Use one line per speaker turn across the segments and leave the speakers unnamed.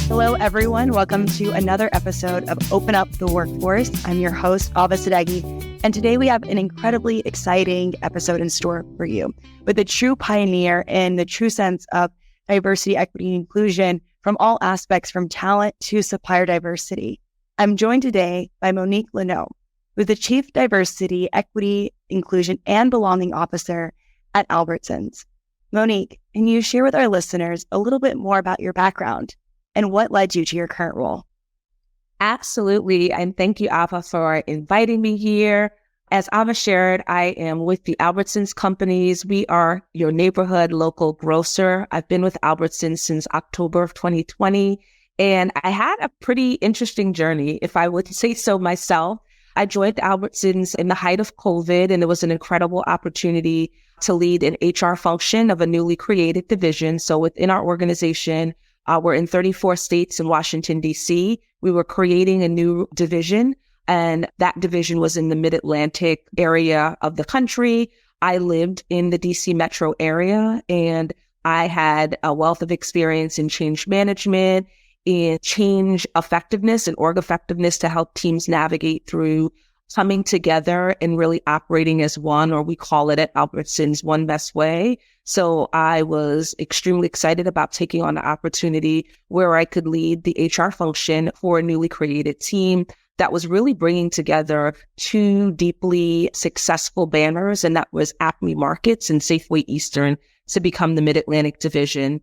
Hello, everyone. Welcome to another episode of Open Up the Workforce. I'm your host, Ava Sadeghi, and today we have an incredibly exciting episode in store for you with a true pioneer in the true sense of diversity, equity, and inclusion from all aspects, from talent to supplier diversity. I'm joined today by Monique Lanaux, who's the Chief Diversity, Equity, Inclusion, and Belonging Officer at Albertsons. Monique, can you share with our listeners a little bit more about your background and what led you to your current role?
Absolutely. And thank you, Ava, for inviting me here. As Ava shared, I am with the Albertsons Companies. We are your neighborhood local grocer. I've been with Albertsons since October of 2020, and I had a pretty interesting journey, if I would say so myself. I joined Albertsons in the height of COVID, and it was an incredible opportunity to lead an HR function of a newly created division. So within our organization, we're in 34 states in Washington, D.C. We were creating a new division, and that division was in the mid-Atlantic area of the country. I lived in the D.C. metro area, and I had a wealth of experience in change management, in change effectiveness and org effectiveness to help teams navigate through coming together and really operating as one, or we call it at Albertsons, one best way. So I was extremely excited about taking on the opportunity where I could lead the HR function for a newly created team that was really bringing together two deeply successful banners, and that was Acme Markets and Safeway Eastern, to become the Mid-Atlantic division.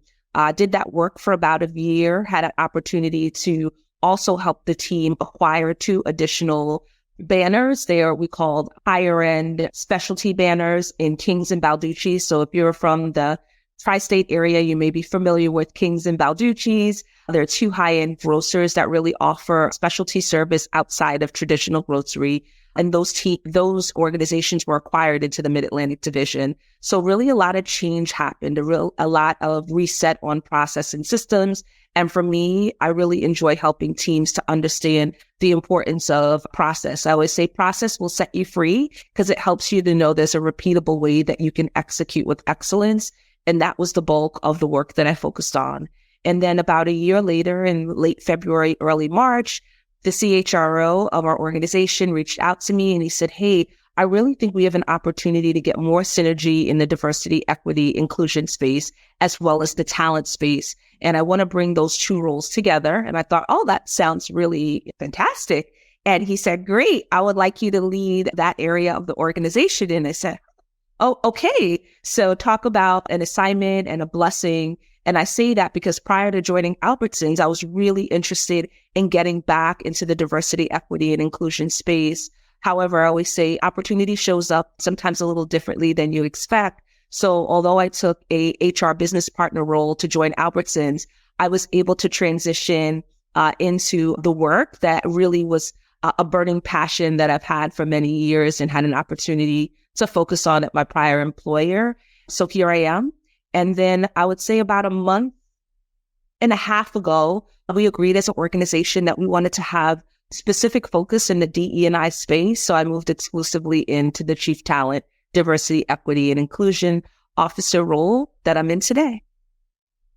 Did that work for about a year, had an opportunity to also help the team acquire two additional banners. They are, we called higher end specialty banners in Kings and Balducci's. So if you're from the tri-state area, you may be familiar with Kings and Balducci's. There are two high-end grocers that really offer specialty service outside of traditional grocery. And those organizations were acquired into the Mid-Atlantic division. So really a lot of change happened, a lot of reset on process and systems. And for me, I really enjoy helping teams to understand the importance of process. I always say process will set you free because it helps you to know there's a repeatable way that you can execute with excellence. And that was the bulk of the work that I focused on. And then about a year later, in late February, early March, the CHRO of our organization reached out to me and he said, "Hey, I really think we have an opportunity to get more synergy in the diversity, equity, inclusion space, as well as the talent space. And I want to bring those two roles together." And I thought, oh, that sounds really fantastic. And he said, "Great, I would like you to lead that area of the organization." And I said, "Oh, okay." So talk about an assignment and a blessing. And I say that because prior to joining Albertsons, I was really interested in getting back into the diversity, equity, and inclusion space. However, I always say opportunity shows up sometimes a little differently than you expect. So although I took a HR business partner role to join Albertsons, I was able to transition into the work that really was a burning passion that I've had for many years and had an opportunity to focus on at my prior employer. So here I am. And then I would say about a month and a half ago, we agreed as an organization that we wanted to have specific focus in the DE&I space. So I moved exclusively into the Chief Talent, Diversity, Equity, and Inclusion Officer role that I'm in today.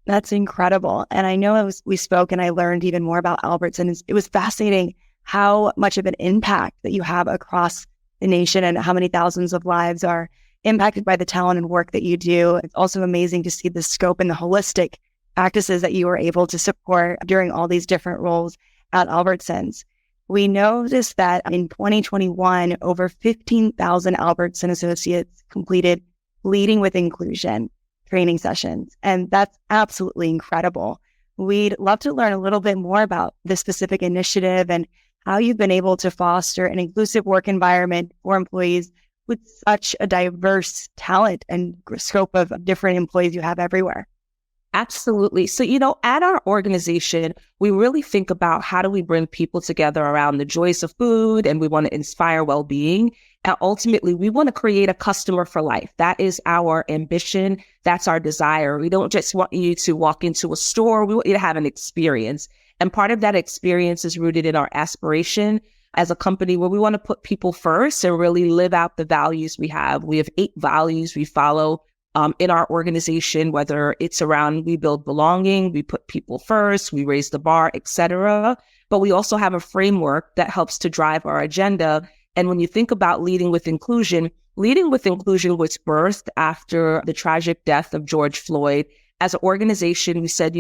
That's incredible. And I know we spoke and I learned even more about Albertsons. It was fascinating how much of an impact that you have across the nation and how many thousands of lives are impacted by the talent and work that you do. It's also amazing to see the scope and the holistic practices that you were able to support during all these different roles at Albertsons. We noticed that in 2021, over 15,000 Albertson associates completed Leading with Inclusion training sessions. And that's absolutely incredible. We'd love to learn a little bit more about this specific initiative and how you've been able to foster an inclusive work environment for employees with such a diverse talent and scope of different employees you have everywhere.
Absolutely. So, at our organization, we really think about how do we bring people together around the joys of food, and we want to inspire well-being. And ultimately, we want to create a customer for life. That is our ambition. That's our desire. We don't just want you to walk into a store. We want you to have an experience. And part of that experience is rooted in our aspiration as a company where we want to put people first and really live out the values we have. We have 8 values we follow in our organization, whether it's around we build belonging, we put people first, we raise the bar, etc. But we also have a framework that helps to drive our agenda. And when you think about leading with inclusion was birthed after the tragic death of George Floyd. As an organization, we said,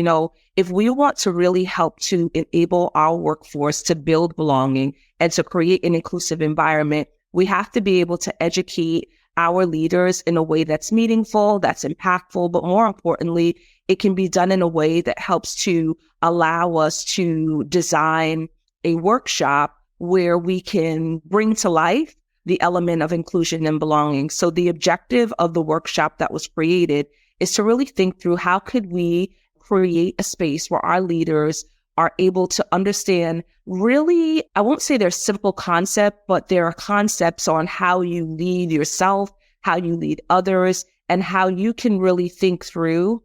if we want to really help to enable our workforce to build belonging and to create an inclusive environment, we have to be able to educate our leaders in a way that's meaningful, that's impactful, but more importantly, it can be done in a way that helps to allow us to design a workshop where we can bring to life the element of inclusion and belonging. So the objective of the workshop that was created is to really think through how could we create a space where our leaders are able to understand really, I won't say they're simple concept, but there are concepts on how you lead yourself, how you lead others, and how you can really think through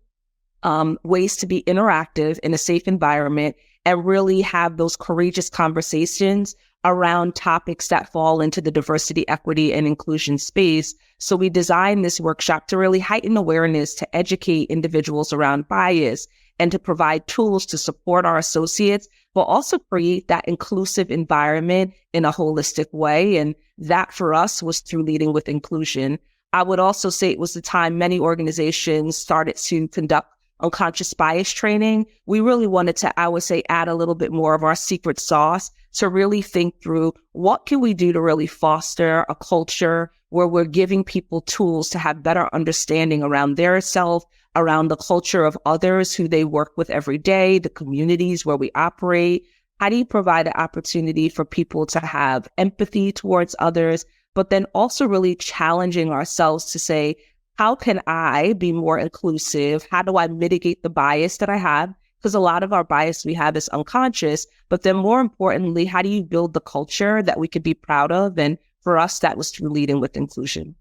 ways to be interactive in a safe environment and really have those courageous conversations around topics that fall into the diversity, equity, and inclusion space. So we designed this workshop to really heighten awareness, to educate individuals around bias, and to provide tools to support our associates, but also create that inclusive environment in a holistic way. And that for us was through leading with inclusion. I would also say it was the time many organizations started to conduct unconscious bias training. We really wanted to, I would say, add a little bit more of our secret sauce to really think through what can we do to really foster a culture where we're giving people tools to have better understanding around their self, around the culture of others who they work with every day, the communities where we operate. How do you provide an opportunity for people to have empathy towards others, but then also really challenging ourselves to say, how can I be more inclusive? How do I mitigate the bias that I have? Because a lot of our bias we have is unconscious, but then more importantly, how do you build the culture that we could be proud of? And for us, that was through leading with inclusion.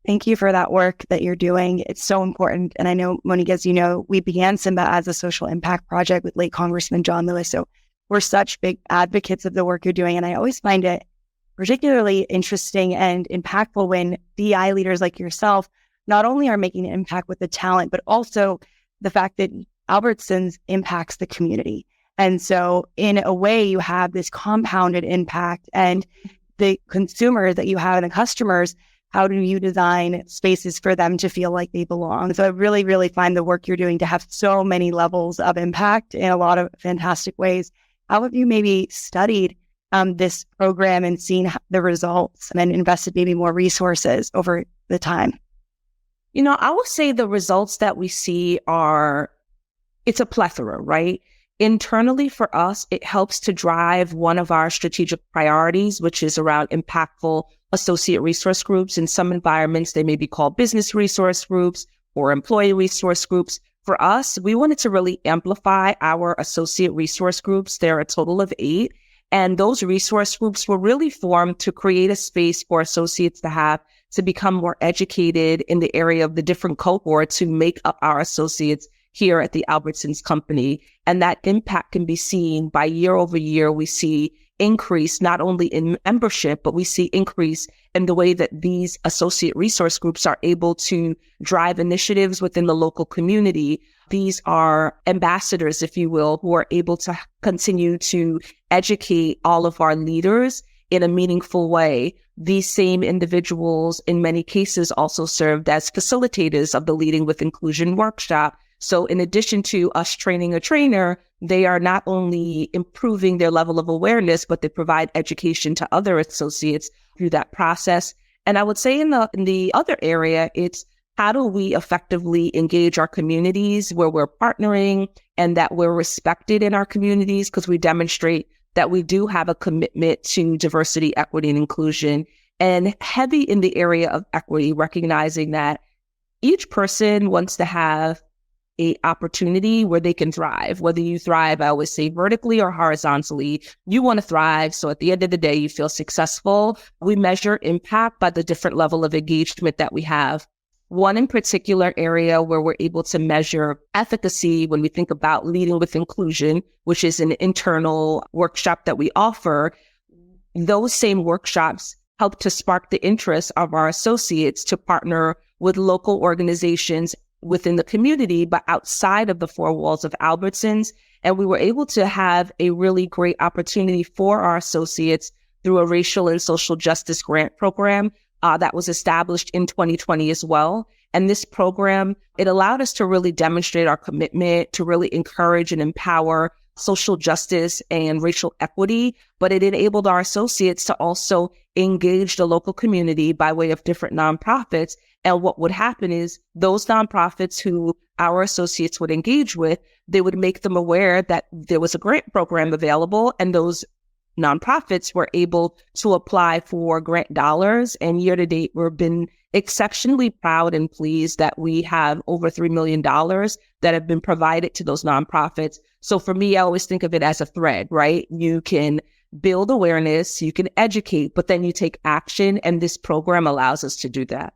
Thank you for that work that you're doing. It's so important. And I know, Monique, as you know, we began Symba as a social impact project with late Congressman John Lewis. So we're such big advocates of the work you're doing. And I always find it particularly interesting and impactful when DEI leaders like yourself not only are making an impact with the talent, but also the fact that Albertsons impacts the community. And so in a way, you have this compounded impact, and the consumers that you have and the customers, how do you design spaces for them to feel like they belong? So I really, really find the work you're doing to have so many levels of impact in a lot of fantastic ways. How have you maybe studied this program and seen the results and then invested maybe more resources over the time?
I would say the results that we see it's a plethora, right? Internally for us, it helps to drive one of our strategic priorities, which is around impactful associate resource groups. In some environments, they may be called business resource groups or employee resource groups. For us, we wanted to really amplify our associate resource groups. There are a total of 8. And those resource groups were really formed to create a space for associates to become more educated in the area of the different cohorts who make up our associates here at the Albertsons Company. And that impact can be seen by year over year. We see increase not only in membership, but we see increase in the way that these associate resource groups are able to drive initiatives within the local community. These are ambassadors, if you will, who are able to continue to educate all of our leaders in a meaningful way. These same individuals, in many cases, also served as facilitators of the Leading with Inclusion workshop. So in addition to us training a trainer, they are not only improving their level of awareness, but they provide education to other associates through that process. And I would say in the other area, it's how do we effectively engage our communities where we're partnering and that we're respected in our communities, because we demonstrate that we do have a commitment to diversity, equity, and inclusion, and heavy in the area of equity, recognizing that each person wants to have a opportunity where they can thrive. Whether you thrive, I always say vertically or horizontally, you want to thrive. So at the end of the day, you feel successful. We measure impact by the different level of engagement that we have. One in particular area where we're able to measure efficacy when we think about leading with inclusion, which is an internal workshop that we offer, those same workshops help to spark the interest of our associates to partner with local organizations within the community, but outside of the four walls of Albertsons. And we were able to have a really great opportunity for our associates through a racial and social justice grant program that was established in 2020 as well. And this program, it allowed us to really demonstrate our commitment to really encourage and empower social justice and racial equity, but it enabled our associates to also engage the local community by way of different nonprofits. And what would happen is those nonprofits who our associates would engage with, they would make them aware that there was a grant program available, and those nonprofits were able to apply for grant dollars. And year to date, we've been exceptionally proud and pleased that we have over $3 million that have been provided to those nonprofits. So for me, I always think of it as a thread, right? You can build awareness, you can educate, but then you take action. And this program allows us to do that.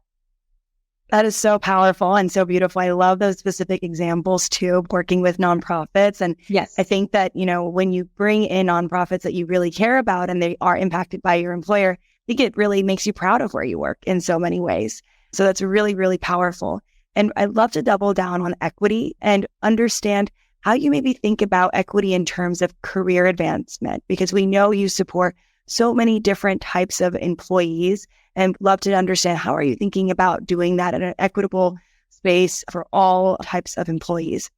That is so powerful and so beautiful. I love those specific examples too, working with nonprofits. And
yes,
I think that, when you bring in nonprofits that you really care about and they are impacted by your employer, I think it really makes you proud of where you work in so many ways. So that's really, really powerful. And I'd love to double down on equity and understand how you maybe think about equity in terms of career advancement, because we know you support so many different types of employees, and love to understand how are you thinking about doing that in an equitable space for all types of employees?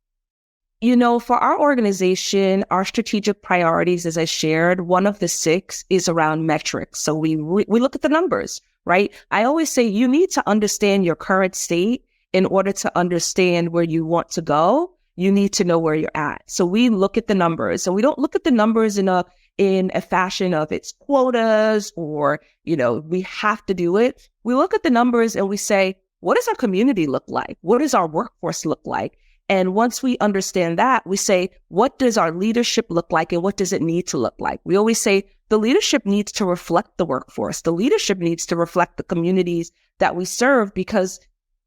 For our organization, our strategic priorities, as I shared, one of the 6 is around metrics. So we look at the numbers, right? I always say you need to understand your current state in order to understand where you want to go. You need to know where you're at. So we look at the numbers. So we don't look at the numbers in a fashion of it's quotas or, we have to do it. We look at the numbers and we say, what does our community look like? What does our workforce look like? And once we understand that, we say, what does our leadership look like and what does it need to look like? We always say the leadership needs to reflect the workforce. The leadership needs to reflect the communities that we serve, because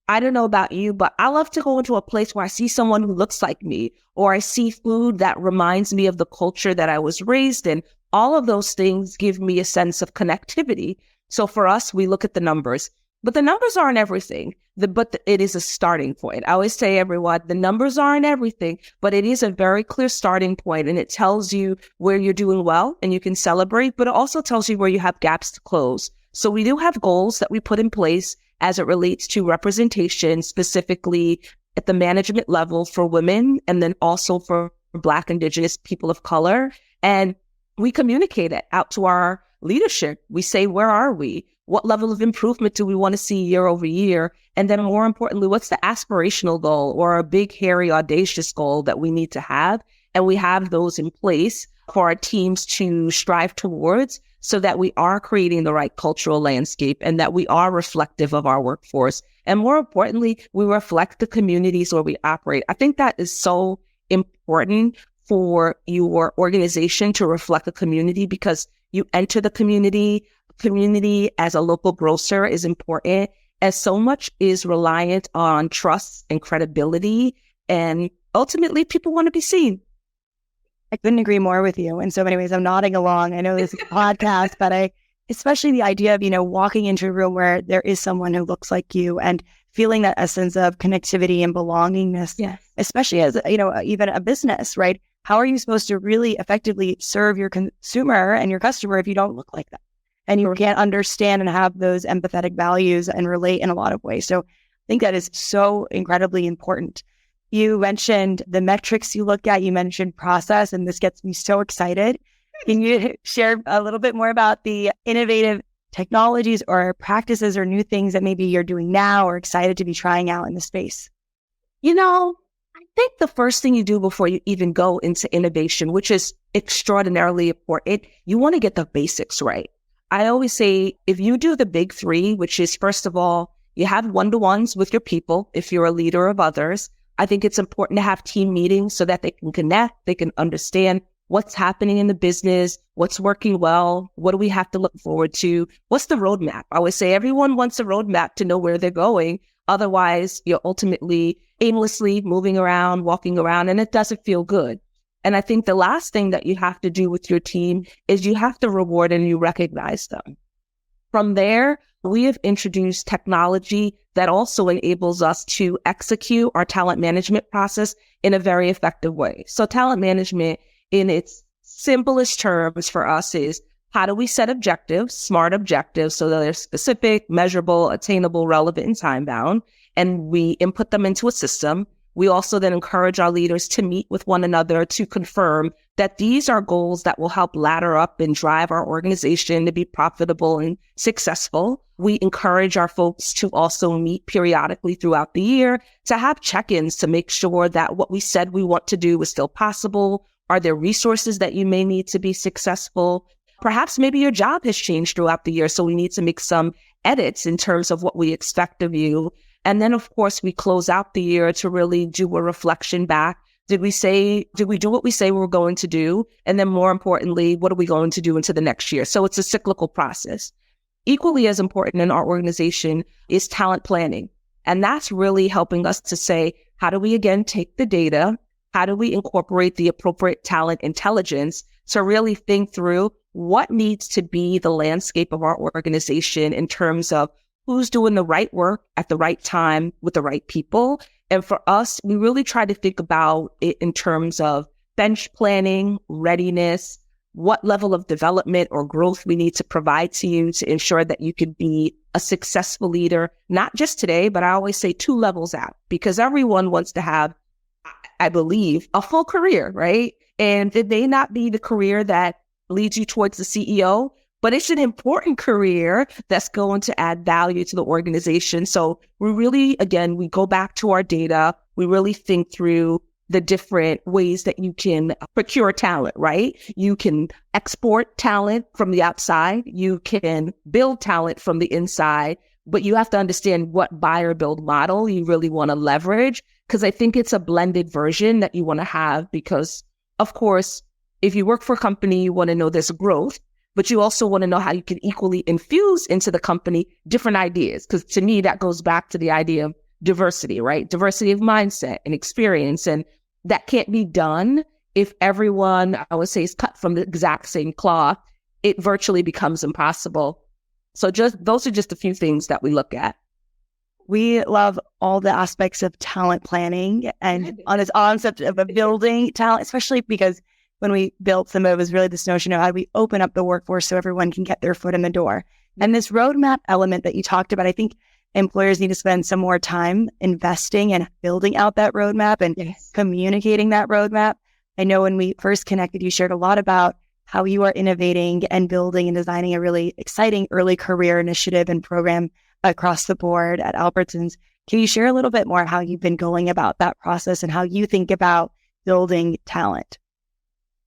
I don't know about you, but I love to go into a place where I see someone who looks like me, or I see food that reminds me of the culture that I was raised in. All of those things give me a sense of connectivity. So for us, we look at the numbers, but the numbers aren't everything. But it is a starting point. I always say, everyone, the numbers aren't everything, but it is a very clear starting point, and it tells you where you're doing well and you can celebrate, but it also tells you where you have gaps to close. So we do have goals that we put in place as it relates to representation, specifically at the management level for women, and then also for Black, Indigenous people of color. And we communicate it out to our leadership. We say, where are we? What level of improvement do we want to see year over year? And then more importantly, what's the aspirational goal or a big, hairy, audacious goal that we need to have? And we have those in place for our teams to strive towards, so that we are creating the right cultural landscape and that we are reflective of our workforce. And more importantly, we reflect the communities where we operate. I think that is so important for your organization to reflect the community, because you enter the community as a local grocer is important, as so much is reliant on trust and credibility. And ultimately, people want to be seen.
I couldn't agree more with you in so many ways. I'm nodding along. I know this is a podcast, but especially the idea of, walking into a room where there is someone who looks like you and feeling that essence of connectivity and belongingness,
yes,
especially as, even a business, right? How are you supposed to really effectively serve your consumer and your customer if you don't look like that? And you can't understand and have those empathetic values and relate in a lot of ways. So I think that is so incredibly important. You mentioned the metrics you look at, you mentioned process, and this gets me so excited. Can you share a little bit more about the innovative technologies or practices or new things that maybe you're doing now or excited to be trying out in the space?
I think the first thing you do before you even go into innovation, which is extraordinarily important, you want to get the basics right. I always say, if you do the big 3, which is, first of all, you have one-to-ones with your people if you're a leader of others. I think it's important to have team meetings so that they can connect, they can understand what's happening in the business, what's working well, what do we have to look forward to, what's the roadmap? I always say everyone wants a roadmap to know where they're going. Otherwise, you're ultimately aimlessly moving around, walking around, and it doesn't feel good. And I think the last thing that you have to do with your team is you have to reward and you recognize them. From there, we have introduced technology that also enables us to execute our talent management process in a very effective way. So talent management in its simplest terms for us is, how do we set objectives, smart objectives, so that they're specific, measurable, attainable, relevant, and time-bound, and we input them into a system. We also then encourage our leaders to meet with one another to confirm that these are goals that will help ladder up and drive our organization to be profitable and successful. We encourage our folks to also meet periodically throughout the year to have check-ins to make sure that what we said we want to do is still possible. Are there resources that you may need to be successful? Perhaps maybe your job has changed throughout the year, so we need to make some edits in terms of what we expect of you. And then, of course, we close out the year to really do a reflection back. Did we do what we say we were going to do? And then more importantly, what are we going to do into the next year? So it's a cyclical process. Equally as important in our organization is talent planning. And that's really helping us to say, how do we again take the data? How do we incorporate the appropriate talent intelligence to really think through what needs to be the landscape of our organization in terms of who's doing the right work at the right time with the right people? And for us, we really try to think about it in terms of bench planning, readiness, what level of development or growth we need to provide to you to ensure that you could be a successful leader, not just today, but I always say 2 levels out, because everyone wants to have, I believe, a full career, right? And it may not be the career that leads you towards the CEO, but it's an important career that's going to add value to the organization. So we really, again, we go back to our data. We really think through the different ways that you can procure talent, right? You can export talent from the outside. You can build talent from the inside, but you have to understand what buy or build model you really want to leverage, because I think it's a blended version that you want to have, because, of course, if you work for a company, you want to know there's growth, but you also want to know how you can equally infuse into the company different ideas. Because to me, that goes back to the idea of diversity, right? Diversity of mindset and experience. And that can't be done if everyone, I would say, is cut from the exact same cloth. It virtually becomes impossible. So those are just a few things that we look at.
We love all the aspects of talent planning and on this concept of building talent, especially because when we built Symba, it was really this notion of how do we open up the workforce so everyone can get their foot in the door. And this roadmap element that you talked about, I think employers need to spend some more time investing and building out that roadmap and communicating that roadmap. I know when we first connected, you shared a lot about how you are innovating and building and designing a really exciting early career initiative and program across the board at Albertsons. Can you share a little bit more how you've been going about that process and how you think about building talent?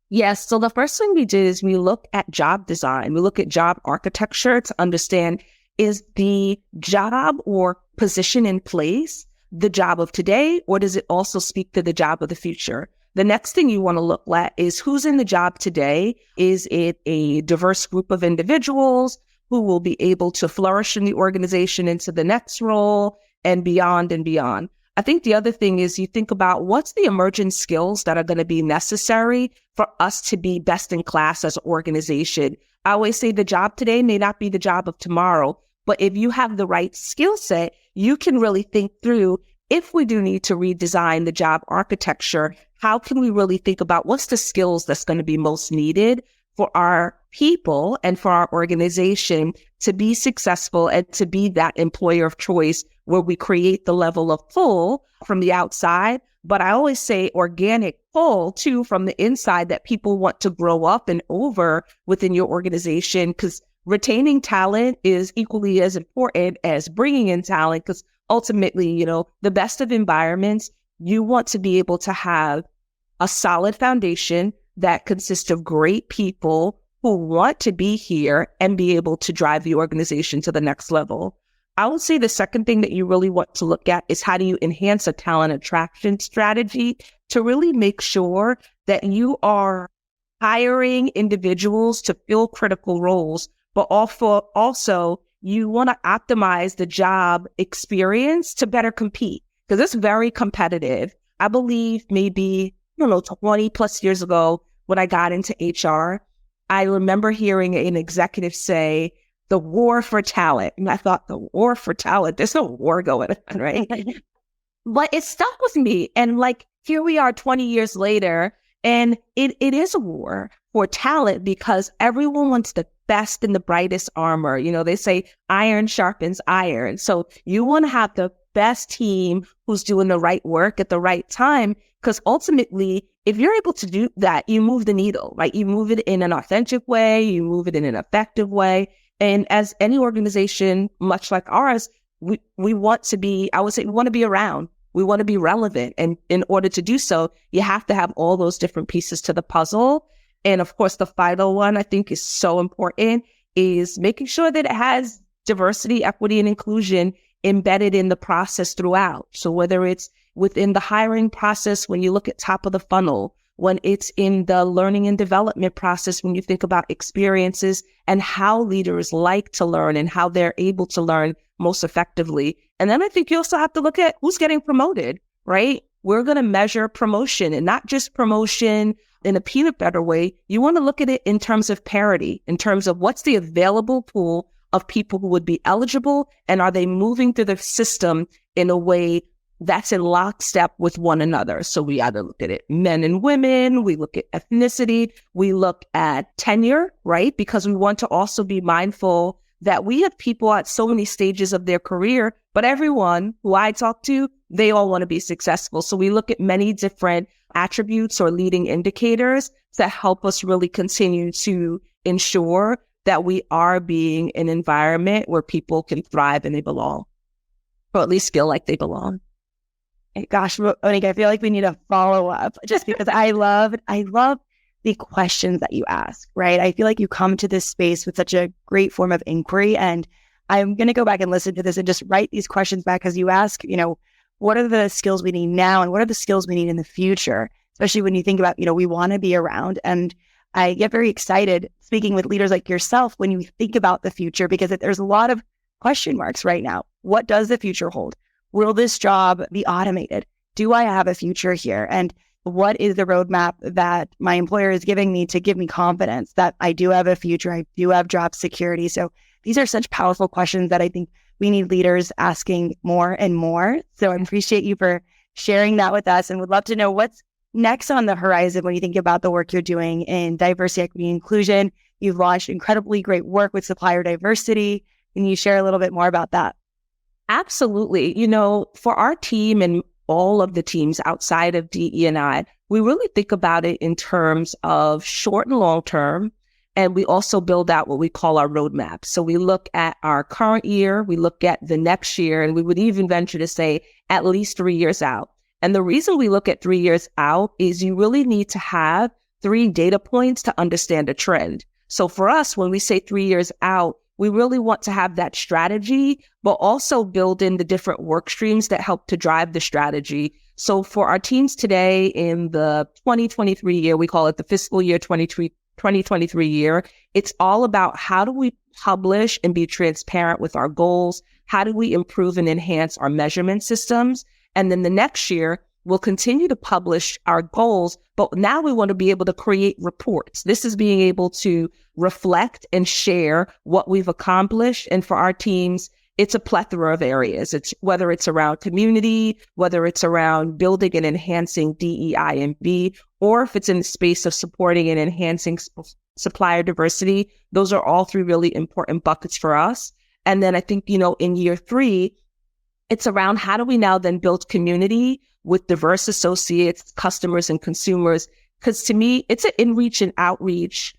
Yes. So the first thing we did is we look at job design. We look at job architecture to understand, is the job or position in place the job of today, or does it also speak to the job of the future? The next thing you want to look at is who's in the job today. Is it a diverse group of individuals who will be able to flourish in the organization into the next role and beyond and beyond? I think the other thing is you think about what's the emerging skills that are going to be necessary for us to be best in class as an organization. I always say the job today may not be the job of tomorrow, but if you have the right skill set, you can really think through, if we do need to redesign the job architecture, how can we really think about what's the skills that's going to be most needed for our people and for our organization to be successful and to be that employer of choice where we create the level of pull from the outside. But I always say organic pull too from the inside, that people want to grow up and over within your organization, because retaining talent is equally as important as bringing in talent, because ultimately, the best of environments, you want to be able to have a solid foundation that consists of great people who want to be here and be able to drive the organization to the next level. I would say the second thing that you really want to look at is how do you enhance a talent attraction strategy to really make sure that you are hiring individuals to fill critical roles, but also you want to optimize the job experience to better compete, because it's very competitive. I believe maybe, 20 plus years ago when I got into HR, I remember hearing an executive say, the war for talent. And I thought, the war for talent, there's no war going on, right? But it stuck with me. And like, here we are 20 years later, and it is a war for talent because everyone wants the best and the brightest armor. You know, they say iron sharpens iron. So you want to have the best team who's doing the right work at the right time, because ultimately, if you're able to do that, you move the needle, right? You move it in an authentic way, you move it in an effective way. And as any organization, much like ours, we want to be, I would say, we want to be around. We want to be relevant. And in order to do so, you have to have all those different pieces to the puzzle. And of course, the final one I think is so important is making sure that it has diversity, equity, and inclusion embedded in the process throughout. So whether it's within the hiring process, when you look at top of the funnel, when it's in the learning and development process, when you think about experiences and how leaders like to learn and how they're able to learn most effectively. And then I think you also have to look at who's getting promoted, right? We're going to measure promotion, and not just promotion in a peanut butter way. You want to look at it in terms of parity, in terms of what's the available pool of people who would be eligible, and are they moving through the system in a way that's in lockstep with one another. So we either look at it men and women, we look at ethnicity, we look at tenure, right? Because we want to also be mindful that we have people at so many stages of their career, but everyone who I talk to, they all want to be successful. So we look at many different attributes or leading indicators that help us really continue to ensure that we are being an environment where people can thrive and they belong, or at least feel like they belong.
Gosh, Monique, I feel like we need a follow-up just because I love the questions that you ask, right? I feel like you come to this space with such a great form of inquiry, and I'm going to go back and listen to this and just write these questions back, because you ask, what are the skills we need now and what are the skills we need in the future, especially when you think about, we want to be around. And I get very excited speaking with leaders like yourself when you think about the future, because there's a lot of question marks right now. What does the future hold? Will this job be automated? Do I have a future here? And what is the roadmap that my employer is giving me to give me confidence that I do have a future, I do have job security? So these are such powerful questions that I think we need leaders asking more and more. So I appreciate you for sharing that with us, and would love to know what's next on the horizon when you think about the work you're doing in diversity, equity, and inclusion. You've launched incredibly great work with supplier diversity. Can you share a little bit more about that?
Absolutely. For our team and all of the teams outside of DE&I, we really think about it in terms of short and long term. And we also build out what we call our roadmap. So we look at our current year, we look at the next year, and we would even venture to say at least 3 years out. And the reason we look at 3 years out is you really need to have 3 data points to understand a trend. So for us, when we say 3 years out, we really want to have that strategy, but also build in the different work streams that help to drive the strategy. So for our teams today in the 2023 year, we call it the fiscal year 2023 year, it's all about how do we publish and be transparent with our goals? How do we improve and enhance our measurement systems? And then the next year, we'll continue to publish our goals, but now we want to be able to create reports. This is being able to reflect and share what we've accomplished. And for our teams, it's a plethora of areas. It's whether it's around community, whether it's around building and enhancing DEI and B, or if it's in the space of supporting and enhancing supplier diversity. Those are all 3 really important buckets for us. And then I think, in year 3, it's around how do we now then build community with diverse associates, customers, and consumers? Because to me, it's an in-reach and outreach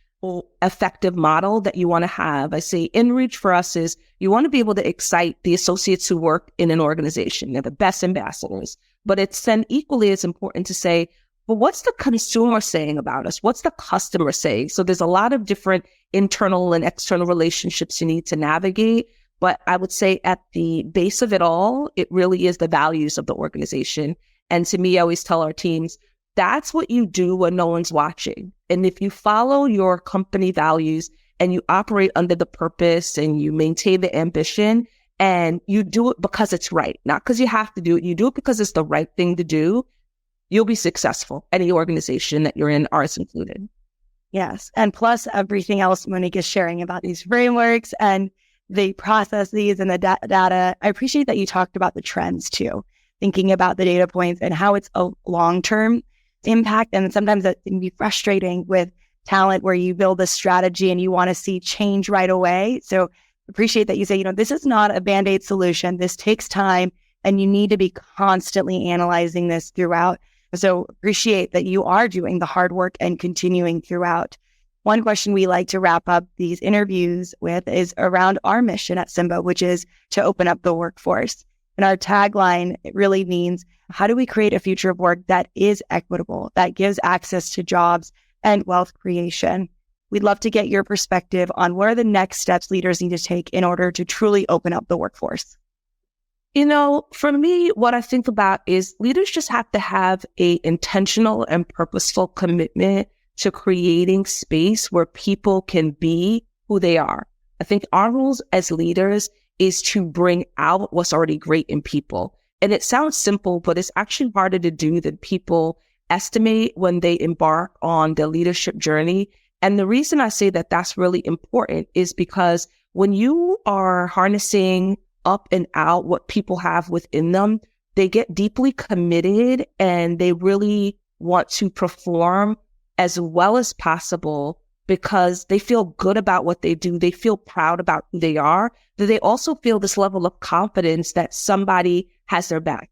effective model that you want to have. I say in-reach for us is you want to be able to excite the associates who work in an organization. They're the best ambassadors. But it's then equally as important to say, well, what's the consumer saying about us? What's the customer saying? So there's a lot of different internal and external relationships you need to navigate. But I would say at the base of it all, it really is the values of the organization. And to me, I always tell our teams, that's what you do when no one's watching. And if you follow your company values and you operate under the purpose and you maintain the ambition and you do it because it's right, not because you have to do it, you do it because it's the right thing to do, you'll be successful. Any organization that you're in, ours included.
Yes. And plus everything else Monique is sharing about these frameworks. And the processes and the data. I appreciate that you talked about the trends too, thinking about the data points and how it's a long-term impact. And sometimes that can be frustrating with talent where you build a strategy and you want to see change right away. So appreciate that you say, this is not a Band-Aid solution. This takes time and you need to be constantly analyzing this throughout. So appreciate that you are doing the hard work and continuing throughout. One question we like to wrap up these interviews with is around our mission at Symba, which is to open up the workforce. And our tagline, it really means, how do we create a future of work that is equitable, that gives access to jobs and wealth creation? We'd love to get your perspective on what are the next steps leaders need to take in order to truly open up the workforce.
For me, what I think about is leaders just have to have a intentional and purposeful commitment to creating space where people can be who they are. I think our roles as leaders is to bring out what's already great in people. And it sounds simple, but it's actually harder to do than people estimate when they embark on the leadership journey. And the reason I say that that's really important is because when you are harnessing up and out what people have within them, they get deeply committed and they really want to perform as well as possible because they feel good about what they do. They feel proud about who they are. That they also feel this level of confidence that somebody has their back.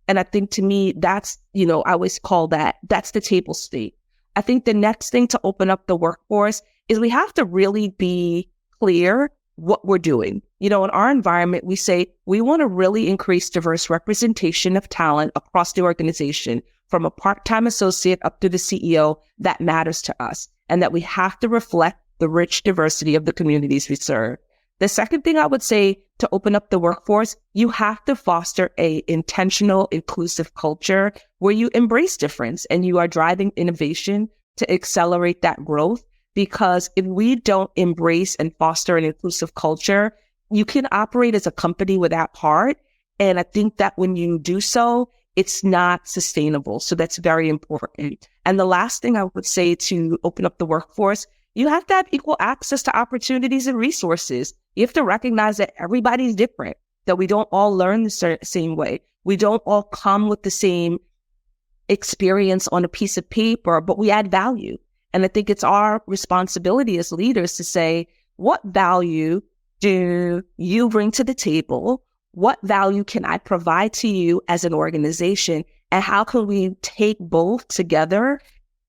And I think to me, that's, I always call that's the table state. I think the next thing to open up the workforce is we have to really be clear what we're doing. In our environment, we say we want to really increase diverse representation of talent across the organization, from a part-time associate up to the CEO. That matters to us, and that we have to reflect the rich diversity of the communities we serve. The second thing I would say to open up the workforce, you have to foster a intentional, inclusive culture where you embrace difference and you are driving innovation to accelerate that growth. Because if we don't embrace and foster an inclusive culture, you can operate as a company without heart. And I think that when you do so, it's not sustainable. So that's very important. And the last thing I would say to open up the workforce, you have to have equal access to opportunities and resources. You have to recognize that everybody's different, that we don't all learn the same way. We don't all come with the same experience on a piece of paper, but we add value. And I think it's our responsibility as leaders to say, what value do you bring to the table? What value can I provide to you as an organization? And how can we take both together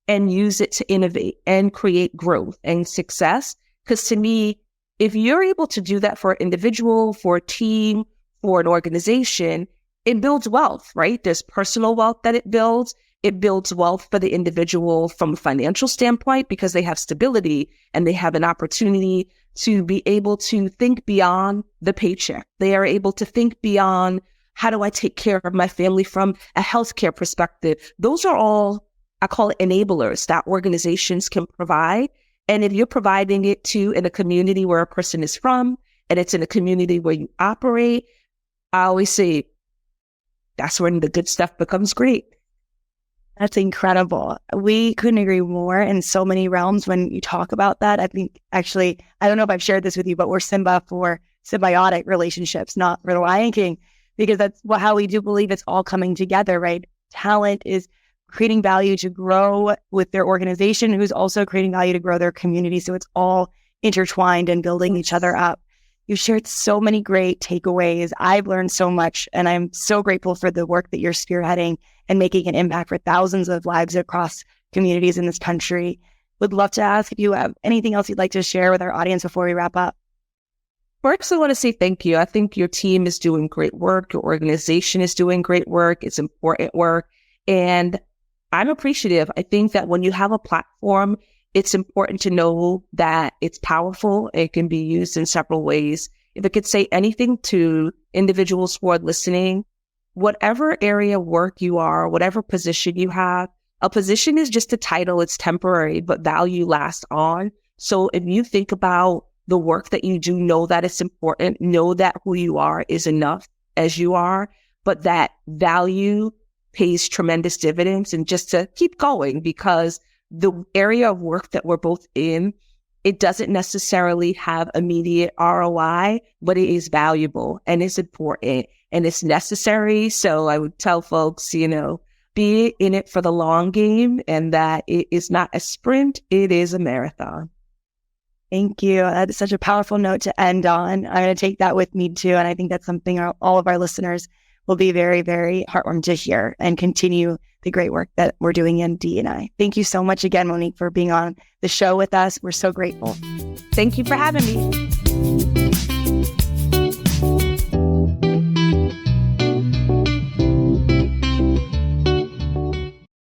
and use it to innovate and create growth and success? Because to me, if you're able to do that for an individual, for a team, for an organization, it builds wealth, right? There's personal wealth that it builds. It builds wealth for the individual from a financial standpoint because they have stability and they have an opportunity to be able to think beyond the paycheck. They are able to think beyond, how do I take care of my family from a healthcare perspective? Those are all, I call it enablers that organizations can provide. And if you're providing it in a community where a person is from, and it's in a community where you operate, I always say that's when the good stuff becomes great.
That's incredible. We couldn't agree more in so many realms when you talk about that. I think actually, I don't know if I've shared this with you, but we're Symba for symbiotic relationships, not for the Lion King, because that's how we do believe it's all coming together, right? Talent is creating value to grow with their organization, who's also creating value to grow their community. So it's all intertwined and building each other up. You've shared so many great takeaways. I've learned so much, and I'm so grateful for the work that you're spearheading and making an impact for thousands of lives across communities in this country. Would love to ask if you have anything else you'd like to share with our audience before we wrap up.
First, I want to say thank you. I think your team is doing great work. Your organization is doing great work. It's important work. And I'm appreciative. I think that when you have a platform, it's important to know that it's powerful. It can be used in several ways. If I could say anything to individuals who are listening, whatever area of work you are, whatever position you have, a position is just a title. It's temporary, but value lasts on. So if you think about the work that you do, know that it's important. Know that who you are is enough as you are, but that value pays tremendous dividends, and just to keep going, because the area of work that we're both in It doesn't necessarily have immediate ROI, but it is valuable and it's important and it's necessary. So I would tell folks, be in it for the long game and that it is not a sprint, it is a marathon.
Thank you. That's such a powerful note to end on. I'm going to take that with me too. And I think that's something all of our listeners will be very, very heartwarmed to hear and continue the great work that we're doing in D&I. Thank you so much again, Monique, for being on the show with us. We're so grateful.
Thank you for having me.